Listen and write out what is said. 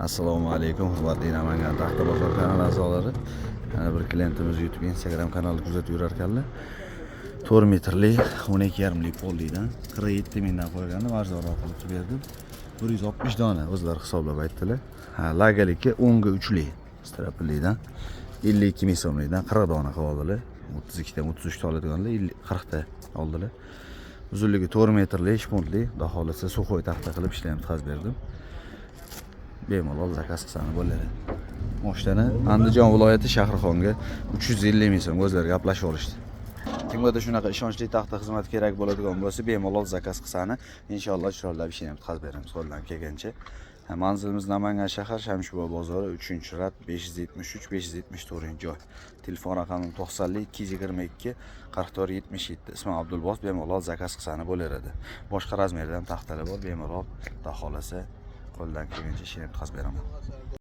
Assalomu alaykum, hurmatli Namangan Taxta bozor kanali a'zolari. Yana bir klientimiz YouTube, Instagram kanalida kuzatib yurar ekanlar. 4 metrli 12,5lik pollidan 47 mingdan qo'yganda arzonroq qilib berdim. 160 dona o'zlari hisoblab aytdilar. Lagalikka 10 ga 3li strapillidan 52 ming so'mlikdan 40 dona qilib oldilar. 32 dan 33 ta oladiganlar 40 ta oldilar. Uzunligi 4 metrli, shpuntli, xudo xolasa suxoy taxta qilib ishlayam qaz berdim. Bemalol zakaz qilsani bo'ladi. Moshitani Andijon viloyati Shahrixonga 350 ming so'm o'zlari gaplashib olishdi. Kimgadir shunaqa ishonchli taxta xizmat kerak bo'ladigan bo'lsa, bemalol zakaz qilsani, inshaalloh chiroyli ishini qilib beramiz qo'ldan kelgancha. Manzilimiz Namangan shahar Shamshibo bozori 3-rat 573-574-joy. Telefon raqamim 90 222 44 77. Ismim Abdulboz. Bemalol zakaz qilsani bo'laradi. Boshqa razmerdan taxtalar bor, bemalol xudo xolasa qo'ldan kelgancha ishini qilib beraman.